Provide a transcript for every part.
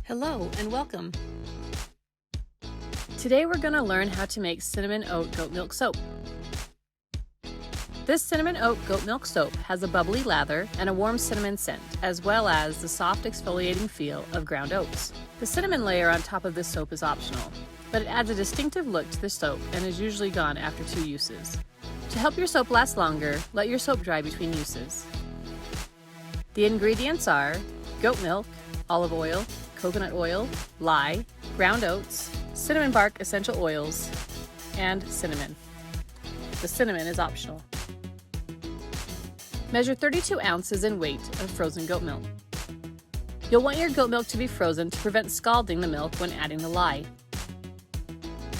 Hello and welcome. Today we're going to learn how to make cinnamon oat goat milk soap. This cinnamon oat goat milk soap has a bubbly lather and a warm cinnamon scent, as well as the soft exfoliating feel of ground oats. The cinnamon layer on top of this soap is optional, but it adds a distinctive look to the soap and is usually gone after 2 uses. To help your soap last longer, let your soap dry between uses. The ingredients are goat milk, olive oil, coconut oil, lye, ground oats, cinnamon bark essential oils, and cinnamon. The cinnamon is optional. Measure 32 ounces in weight of frozen goat milk. You'll want your goat milk to be frozen to prevent scalding the milk when adding the lye.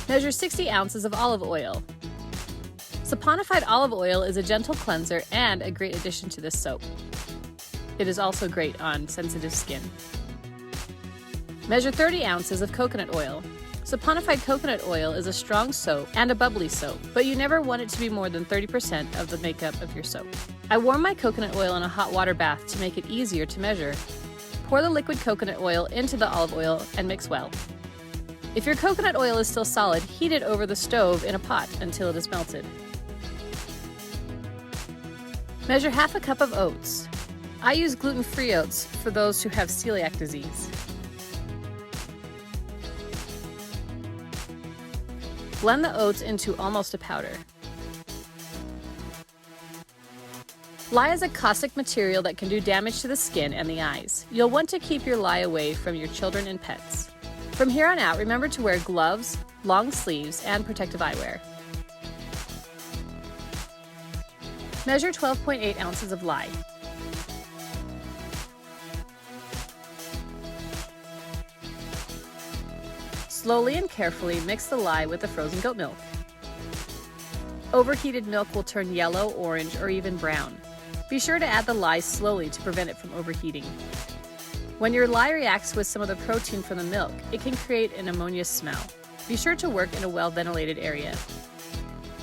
Measure 60 ounces of olive oil. Saponified olive oil is a gentle cleanser and a great addition to this soap. It is also great on sensitive skin. Measure 30 ounces of coconut oil. Saponified coconut oil is a strong soap and a bubbly soap, but you never want it to be more than 30% of the makeup of your soap. I warm my coconut oil in a hot water bath to make it easier to measure. Pour the liquid coconut oil into the olive oil and mix well. If your coconut oil is still solid, heat it over the stove in a pot until it is melted. Measure half a cup of oats. I use gluten-free oats for those who have celiac disease. Blend the oats into almost a powder. Lye is a caustic material that can do damage to the skin and the eyes. You'll want to keep your lye away from your children and pets. From here on out, remember to wear gloves, long sleeves, and protective eyewear. Measure 12.8 ounces of lye. Slowly and carefully mix the lye with the frozen goat milk. Overheated milk will turn yellow, orange, or even brown. Be sure to add the lye slowly to prevent it from overheating. When your lye reacts with some of the protein from the milk, it can create an ammonia smell. Be sure to work in a well-ventilated area.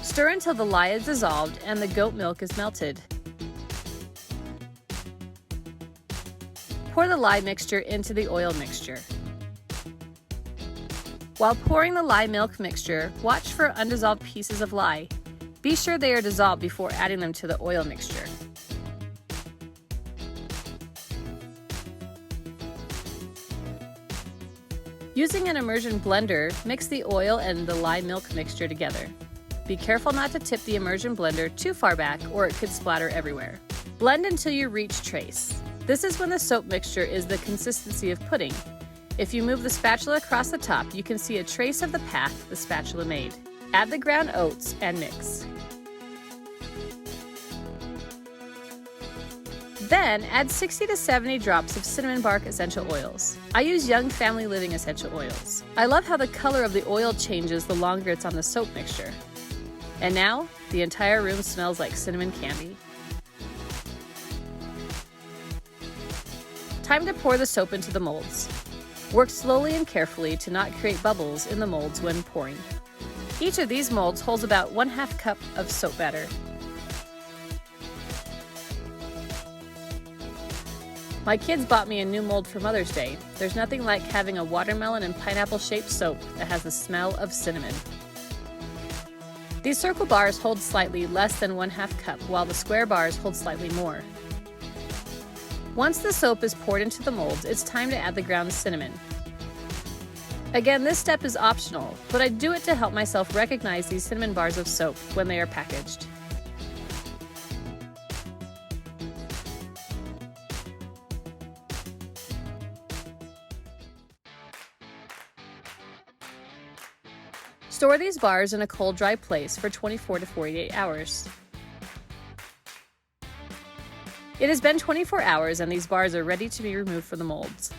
Stir until the lye is dissolved and the goat milk is melted. Pour the lye mixture into the oil mixture. While pouring the lye milk mixture, watch for undissolved pieces of lye. Be sure they are dissolved before adding them to the oil mixture. Using an immersion blender, mix the oil and the lye milk mixture together. Be careful not to tip the immersion blender too far back or it could splatter everywhere. Blend until you reach trace. This is when the soap mixture is the consistency of pudding. If you move the spatula across the top, you can see a trace of the path the spatula made. Add the ground oats and mix. Then add 60 to 70 drops of cinnamon bark essential oils. I use Young Family Living essential oils. I love how the color of the oil changes the longer it's on the soap mixture. And now, the entire room smells like cinnamon candy. Time to pour the soap into the molds. Work slowly and carefully to not create bubbles in the molds when pouring. Each of these molds holds about 1/2 cup of soap batter. My kids bought me a new mold for Mother's Day. There's nothing like having a watermelon and pineapple shaped soap that has the smell of cinnamon. These circle bars hold slightly less than 1/2 cup, while the square bars hold slightly more. Once the soap is poured into the molds, it's time to add the ground cinnamon. Again, this step is optional, but I do it to help myself recognize these cinnamon bars of soap when they are packaged. Store these bars in a cold, dry place for 24 to 48 hours. It has been 24 hours and these bars are ready to be removed from the molds.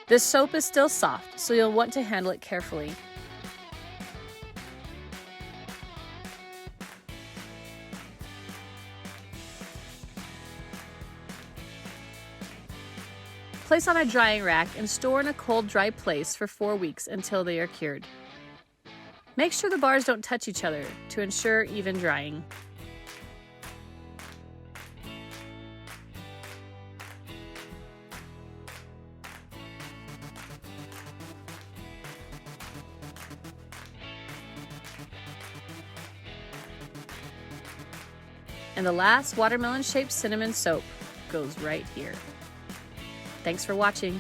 This soap is still soft, so you'll want to handle it carefully. Place on a drying rack and store in a cold, dry place for 4 weeks until they are cured. Make sure the bars don't touch each other to ensure even drying. And the last watermelon-shaped cinnamon soap goes right here. Thanks for watching.